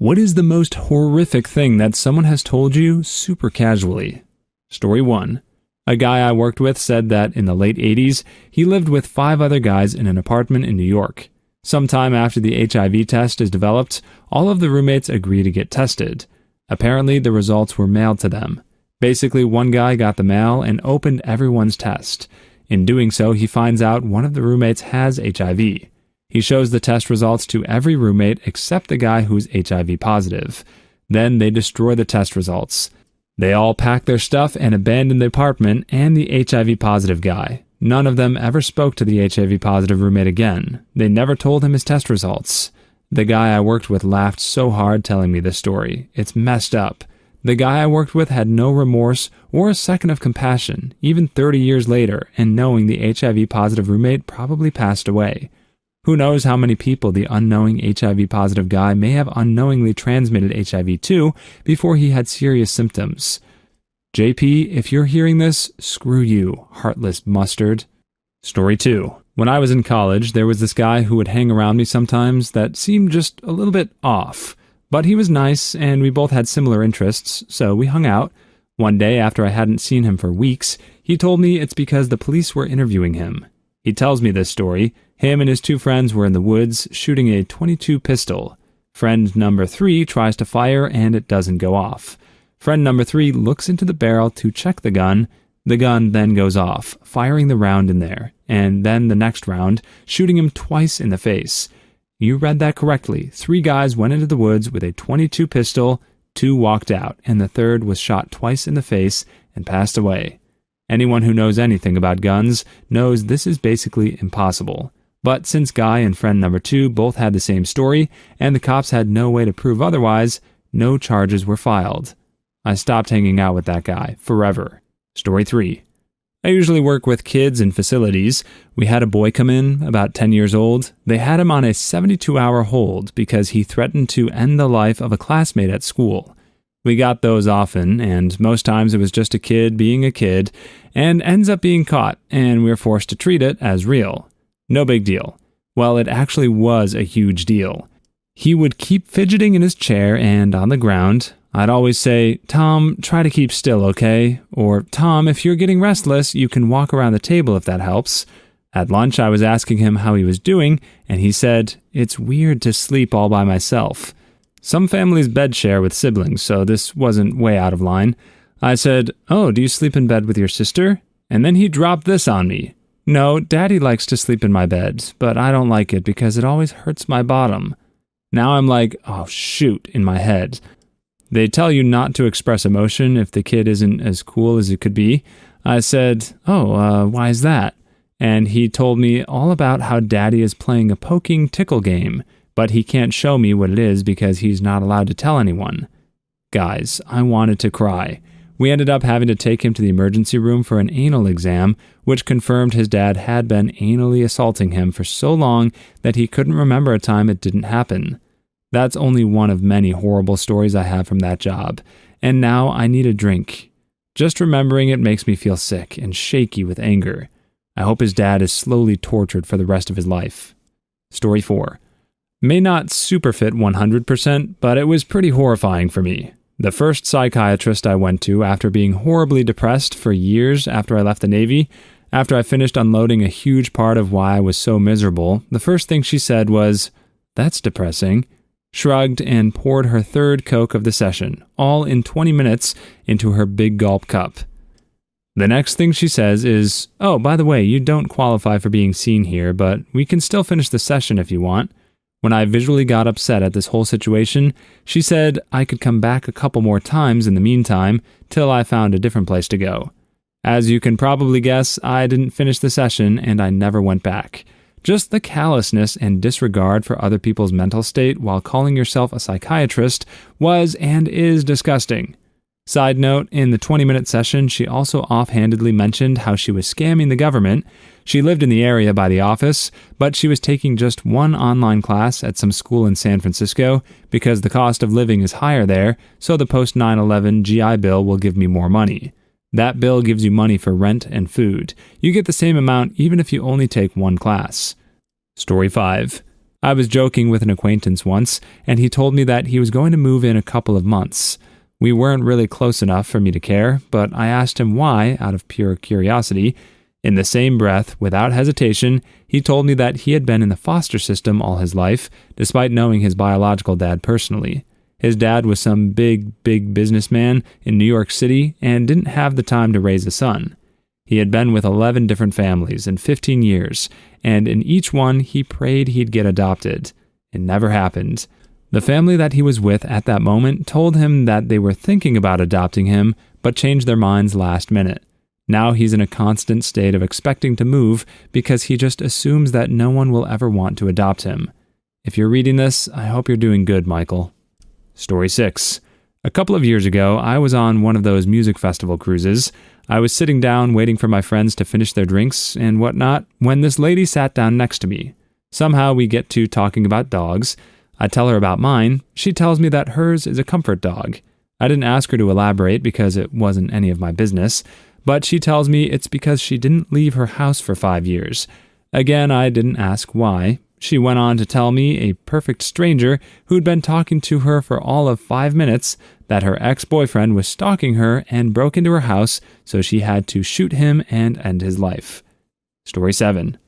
What is the most horrific thing that someone has told you super casually? Story 1. A guy I worked with said that in the late 80s, he lived with 5 other guys in an apartment in New York. Sometime after the HIV test is developed, all of the roommates agree to get tested. Apparently, the results were mailed to them. Basically, one guy got the mail and opened everyone's test. In doing so, he finds out one of the roommates has HIV. He shows the test results to every roommate except the guy who's HIV positive. Then they destroy the test results. They all pack their stuff and abandon the apartment and the HIV positive guy. None of them ever spoke to the HIV positive roommate again. They never told him his test results. The guy I worked with laughed so hard telling me this story. It's messed up. The guy I worked with had no remorse or a second of compassion, even 30 years later, and knowing the HIV-positive roommate probably passed away. Who knows how many people the unknowing HIV-positive guy may have unknowingly transmitted HIV to before he had serious symptoms. JP, if you're hearing this, screw you, heartless mustard. Story 2. When I was in college, there was this guy who would hang around me sometimes that seemed just a little bit off. But he was nice, and we both had similar interests, so we hung out. One day, after I hadn't seen him for weeks, he told me it's because the police were interviewing him. He tells me this story. Him and his 2 friends were in the woods, shooting a .22 pistol. Friend number 3 tries to fire, and it doesn't go off. Friend number 3 looks into the barrel to check the gun. The gun then goes off, firing the round in there, and then the next round, shooting him twice in the face. You read that correctly. 3 guys went into the woods with a .22 pistol, 2 walked out, and the 3rd was shot twice in the face and passed away. Anyone who knows anything about guns knows this is basically impossible. But since Guy and friend number 2 both had the same story, and the cops had no way to prove otherwise, no charges were filed. I stopped hanging out with that guy forever. Story 3. I usually work with kids in facilities. We had a boy come in, about 10 years old. They had him on a 72-hour hold because he threatened to end the life of a classmate at school. We got those often, and most times it was just a kid being a kid, and ends up being caught, and we're forced to treat it as real. No big deal. Well, it actually was a huge deal. He would keep fidgeting in his chair and on the ground. I'd always say, "Tom, try to keep still, okay?" Or, "Tom, if you're getting restless, you can walk around the table if that helps." At lunch, I was asking him how he was doing, and he said, "It's weird to sleep all by myself." Some families bed share with siblings, so this wasn't way out of line. I said, "Oh, do you sleep in bed with your sister?" And then he dropped this on me. "No, Daddy likes to sleep in my bed, but I don't like it because it always hurts my bottom." Now I'm like, oh shoot, in my head. They tell you not to express emotion if the kid isn't as cool as it could be. I said, why is that? And he told me all about how Daddy is playing a poking tickle game, but he can't show me what it is because he's not allowed to tell anyone. Guys, I wanted to cry. We ended up having to take him to the emergency room for an anal exam, which confirmed his dad had been anally assaulting him for so long that he couldn't remember a time it didn't happen. That's only one of many horrible stories I have from that job, and now I need a drink. Just remembering it makes me feel sick and shaky with anger. I hope his dad is slowly tortured for the rest of his life. Story 4. May not super fit 100%, but it was pretty horrifying for me. The first psychiatrist I went to after being horribly depressed for years after I left the Navy, after I finished unloading a huge part of why I was so miserable, the first thing she said was, "That's depressing," shrugged, and poured her 3rd Coke of the session, all in 20 minutes, into her big gulp cup. The next thing she says is, "Oh, by the way, you don't qualify for being seen here, but we can still finish the session if you want." When I visually got upset at this whole situation, she said I could come back a couple more times in the meantime, till I found a different place to go. As you can probably guess, I didn't finish the session, and I never went back. Just the callousness and disregard for other people's mental state while calling yourself a psychiatrist was and is disgusting. Side note, in the 20-minute session, she also offhandedly mentioned how she was scamming the government. She lived in the area by the office, but she was taking just one online class at some school in San Francisco because the cost of living is higher there, so the post-9/11 GI Bill will give me more money. That bill gives you money for rent and food. You get the same amount even if you only take one class. Story 5. I was joking with an acquaintance once, and he told me that he was going to move in a couple of months. We weren't really close enough for me to care, but I asked him why, out of pure curiosity. In the same breath, without hesitation, he told me that he had been in the foster system all his life, despite knowing his biological dad personally. His dad was some big businessman in New York City and didn't have the time to raise a son. He had been with 11 different families in 15 years, and in each one he prayed he'd get adopted. It never happened. The family that he was with at that moment told him that they were thinking about adopting him, but changed their minds last minute. Now he's in a constant state of expecting to move because he just assumes that no one will ever want to adopt him. If you're reading this, I hope you're doing good, Michael. Story 6. A couple of years ago, I was on one of those music festival cruises. I was sitting down waiting for my friends to finish their drinks and whatnot when this lady sat down next to me. Somehow we get to talking about dogs. I tell her about mine. She tells me that hers is a comfort dog. I didn't ask her to elaborate because it wasn't any of my business, but she tells me it's because she didn't leave her house for 5 years. Again, I didn't ask why. She went on to tell me a perfect stranger who'd been talking to her for all of 5 minutes that her ex-boyfriend was stalking her and broke into her house, so she had to shoot him and end his life. Story 7.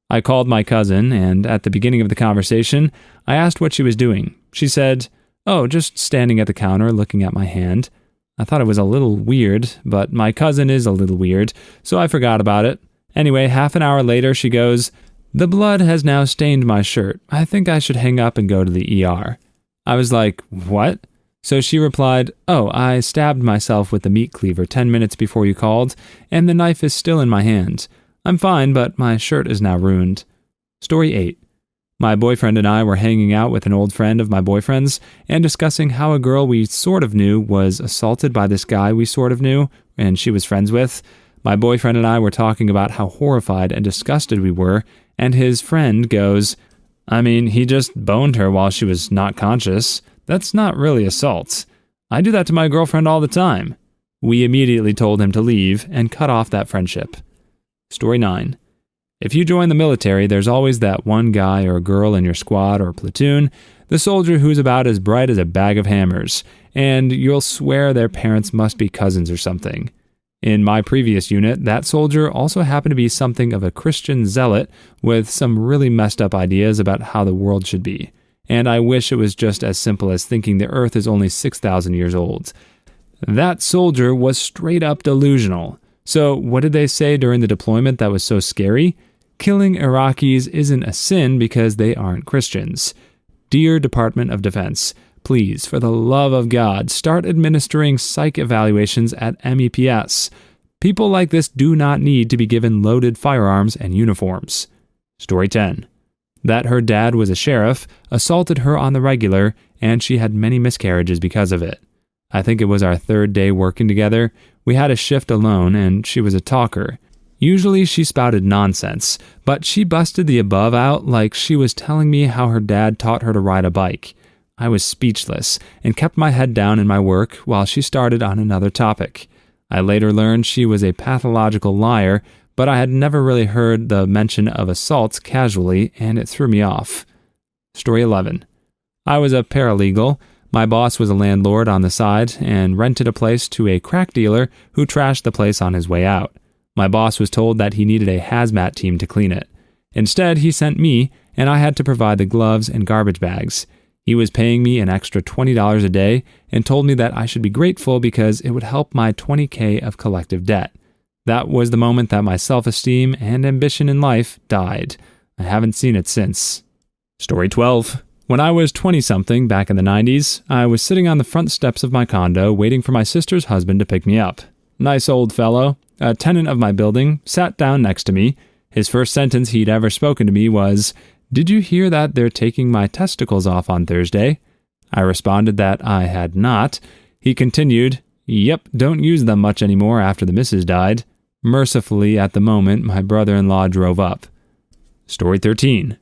I called my cousin, and at the beginning of the conversation, I asked what she was doing. She said, "Oh, just standing at the counter looking at my hand." I thought it was a little weird, but my cousin is a little weird, so I forgot about it. Anyway, half an hour later, she goes, "The blood has now stained my shirt. I think I should hang up and go to the ER." I was like, "What?" So she replied, "Oh, I stabbed myself with the meat cleaver 10 minutes before you called, and the knife is still in my hand. I'm fine, but my shirt is now ruined." Story 8. My boyfriend and I were hanging out with an old friend of my boyfriend's and discussing how a girl we sort of knew was assaulted by this guy we sort of knew and she was friends with. My boyfriend and I were talking about how horrified and disgusted we were, and his friend goes, "I mean, he just boned her while she was not conscious. That's not really assault. I do that to my girlfriend all the time." We immediately told him to leave and cut off that friendship. Story 9. If you join the military, there's always that one guy or girl in your squad or platoon, the soldier who's about as bright as a bag of hammers, and you'll swear their parents must be cousins or something. In my previous unit, that soldier also happened to be something of a Christian zealot with some really messed up ideas about how the world should be. And I wish it was just as simple as thinking the Earth is only 6,000 years old. That soldier was straight up delusional. So what did they say during the deployment that was so scary? Killing Iraqis isn't a sin because they aren't Christians. Dear Department of Defense, please, for the love of God, start administering psych evaluations at MEPS. People like this do not need to be given loaded firearms and uniforms. Story 10. That her dad was a sheriff, assaulted her on the regular, and she had many miscarriages because of it. I think it was our 3rd day working together. We had a shift alone, and she was a talker. Usually she spouted nonsense, but she busted the above out like she was telling me how her dad taught her to ride a bike. I was speechless and kept my head down in my work while she started on another topic. I later learned she was a pathological liar, but I had never really heard the mention of assaults casually, and it threw me off. Story 11. I was a paralegal. My boss was a landlord on the side and rented a place to a crack dealer who trashed the place on his way out. My boss was told that he needed a hazmat team to clean it. Instead, he sent me, and I had to provide the gloves and garbage bags. He was paying me an extra $20 a day and told me that I should be grateful because it would help my $20K of collective debt. That was the moment that my self-esteem and ambition in life died. I haven't seen it since. Story 12. When I was 20-something back in the 90s, I was sitting on the front steps of my condo waiting for my sister's husband to pick me up. Nice old fellow. A tenant of my building sat down next to me. His first sentence he'd ever spoken to me was, "Did you hear that they're taking my testicles off on Thursday?" I responded that I had not. He continued, "Yep, don't use them much anymore after the missus died." Mercifully, at the moment, my brother-in-law drove up. Story 13.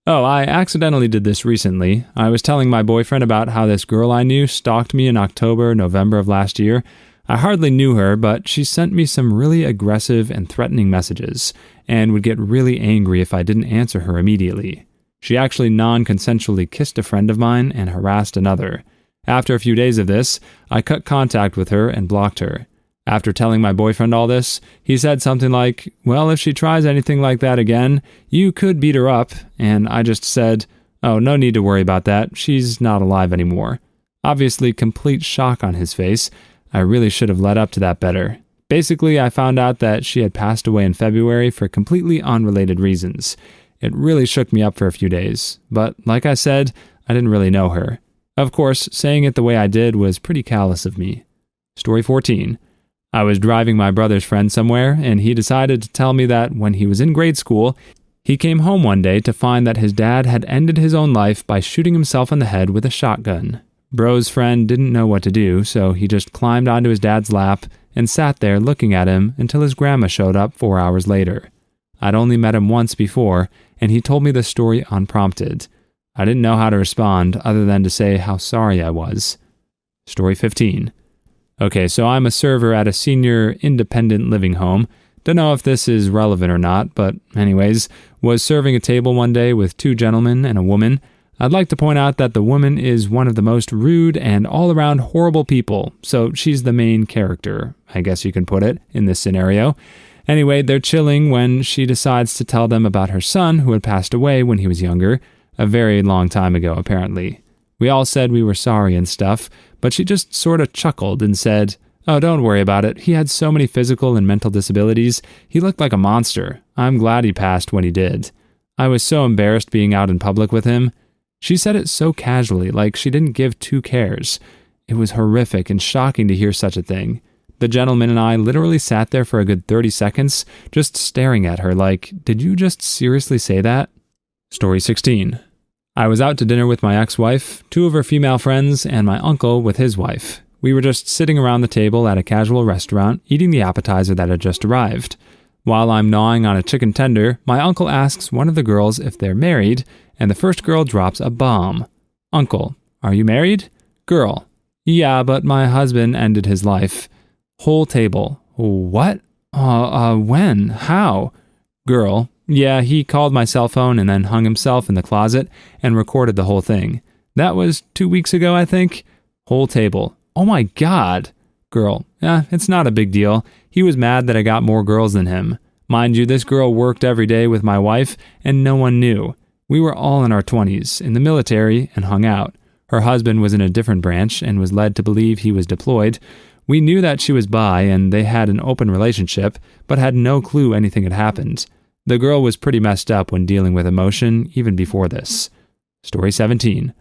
Oh, I accidentally did this recently. I was telling my boyfriend about how this girl I knew stalked me in October, November of last year. I hardly knew her, but she sent me some really aggressive and threatening messages, and would get really angry if I didn't answer her immediately. She actually non-consensually kissed a friend of mine and harassed another. After a few days of this, I cut contact with her and blocked her. After telling my boyfriend all this, he said something like, "Well, if she tries anything like that again, you could beat her up," and I just said, "Oh, no need to worry about that, she's not alive anymore." Obviously, complete shock on his face. I really should have led up to that better. Basically, I found out that she had passed away in February for completely unrelated reasons. It really shook me up for a few days, but like I said, I didn't really know her. Of course, saying it the way I did was pretty callous of me. Story 14. I was driving my brother's friend somewhere, and he decided to tell me that when he was in grade school, he came home one day to find that his dad had ended his own life by shooting himself in the head with a shotgun. Bro's friend didn't know what to do, so he just climbed onto his dad's lap and sat there looking at him until his grandma showed up 4 hours later. I'd only met him once before, and he told me the story unprompted. I didn't know how to respond other than to say how sorry I was. Story 15. Okay, so I'm a server at a senior independent living home. Don't know if this is relevant or not, but anyways, was serving a table one day with 2 gentlemen and a woman. I'd like to point out that the woman is one of the most rude and all-around horrible people, so she's the main character, I guess you can put it, in this scenario. Anyway, they're chilling when she decides to tell them about her son who had passed away when he was younger, a very long time ago, apparently. We all said we were sorry and stuff, but she just sort of chuckled and said, "Oh, don't worry about it. He had so many physical and mental disabilities. He looked like a monster. I'm glad he passed when he did. I was so embarrassed being out in public with him." She said it so casually, like she didn't give 2 cares. It was horrific and shocking to hear such a thing. The gentleman and I literally sat there for a good 30 seconds, just staring at her like, "Did you just seriously say that?" Story 16. I was out to dinner with my ex-wife, 2 of her female friends, and my uncle with his wife. We were just sitting around the table at a casual restaurant, eating the appetizer that had just arrived. While I'm gnawing on a chicken tender, my uncle asks one of the girls if they're married, and the first girl drops a bomb. "Uncle, are you married?" Girl, "Yeah, but my husband ended his life." Whole table, "What? When? How?" Girl, "Yeah, he called my cell phone and then hung himself in the closet and recorded the whole thing. That was 2 weeks ago, I think." Whole table, "Oh my God." Girl, "It's not a big deal. He was mad that I got more girls than him. Mind you, this girl worked every day with my wife and no one knew. We were all in our 20s, in the military, and hung out. Her husband was in a different branch and was led to believe he was deployed. We knew that she was bi and they had an open relationship, but had no clue anything had happened. The girl was pretty messed up when dealing with emotion, even before this. Story 17.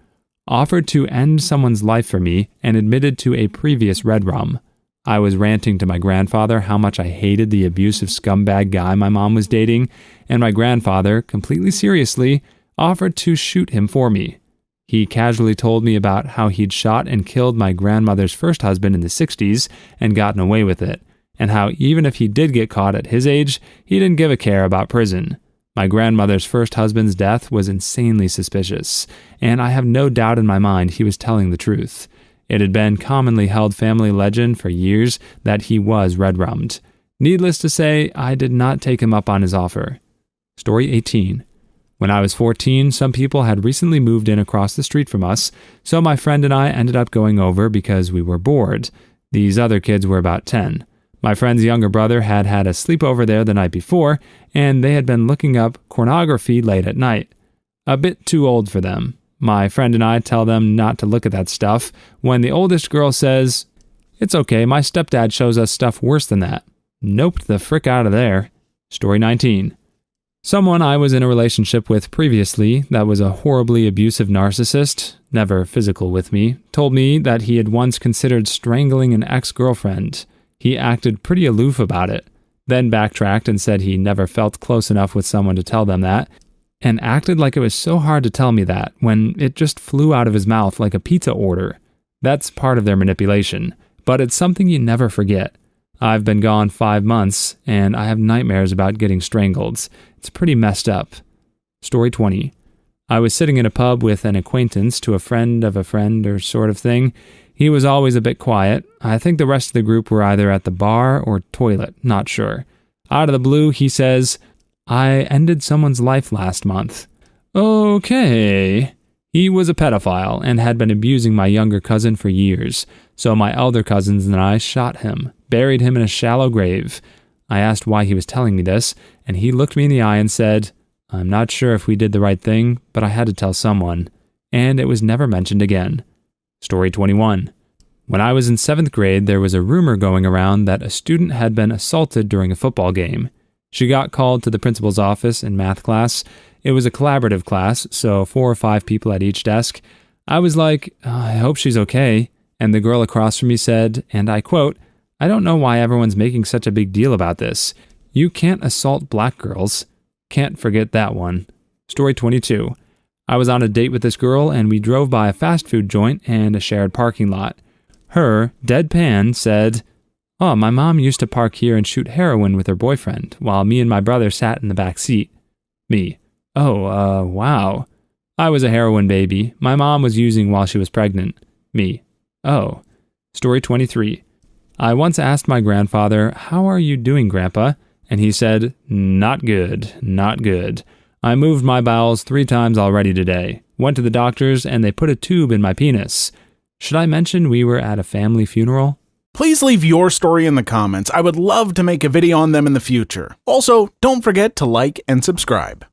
Offered to end someone's life for me and admitted to a previous red rum. I was ranting to my grandfather how much I hated the abusive scumbag guy my mom was dating, and my grandfather, completely seriously, offered to shoot him for me. He casually told me about how he'd shot and killed my grandmother's first husband in the 60s and gotten away with it, and how even if he did get caught at his age, he didn't give a care about prison. My grandmother's first husband's death was insanely suspicious, and I have no doubt in my mind he was telling the truth. It had been commonly held family legend for years that he was red-rummed. Needless to say, I did not take him up on his offer. Story 18. When I was 14, some people had recently moved in across the street from us, so my friend and I ended up going over because we were bored. These other kids were about 10. My friend's younger brother had had a sleepover there the night before, and they had been looking up pornography late at night. A bit too old for them. My friend and I tell them not to look at that stuff when the oldest girl says, "It's okay, my stepdad shows us stuff worse than that." Noped the frick out of there. Story 19. Someone I was in a relationship with previously that was a horribly abusive narcissist, never physical with me, told me that he had once considered strangling an ex-girlfriend. He acted pretty aloof about it, then backtracked and said he never felt close enough with someone to tell them that, and acted like it was so hard to tell me that when it just flew out of his mouth like a pizza order. That's part of their manipulation, but it's something you never forget. I've been gone 5 months, and I have nightmares about getting strangled. It's pretty messed up. Story 20. I was sitting in a pub with an acquaintance to a friend of a friend or sort of thing. He was always a bit quiet. I think the rest of the group were either at the bar or toilet, not sure. Out of the blue, he says, "I ended someone's life last month." Okay. He was a pedophile and had been abusing my younger cousin for years, so my elder cousins and I shot him, buried him in a shallow grave. I asked why he was telling me this, and he looked me in the eye and said, I'm not sure if we did the right thing, but I had to tell someone. And it was never mentioned again. Story 21. When I was in 7th grade, there was a rumor going around that a student had been assaulted during a football game. She got called to the principal's office in math class. It was a collaborative class, so 4 or 5 people at each desk. I was like, I hope she's okay. And the girl across from me said, and I quote, I don't know why everyone's making such a big deal about this. You can't assault black girls. Can't forget that one. Story 22. I was on a date with this girl, and we drove by a fast food joint and a shared parking lot. Her, deadpan, said, Oh, my mom used to park here and shoot heroin with her boyfriend, while me and my brother sat in the back seat. Me. Oh, wow. I was a heroin baby. My mom was using while she was pregnant. Me. Oh. Story 23. I once asked my grandfather, How are you doing, Grandpa? And he said, Not good, not good. I moved my bowels 3 times already today. Went to the doctors and they put a tube in my penis. Should I mention we were at a family funeral? Please leave your story in the comments. I would love to make a video on them in the future. Also, don't forget to like and subscribe.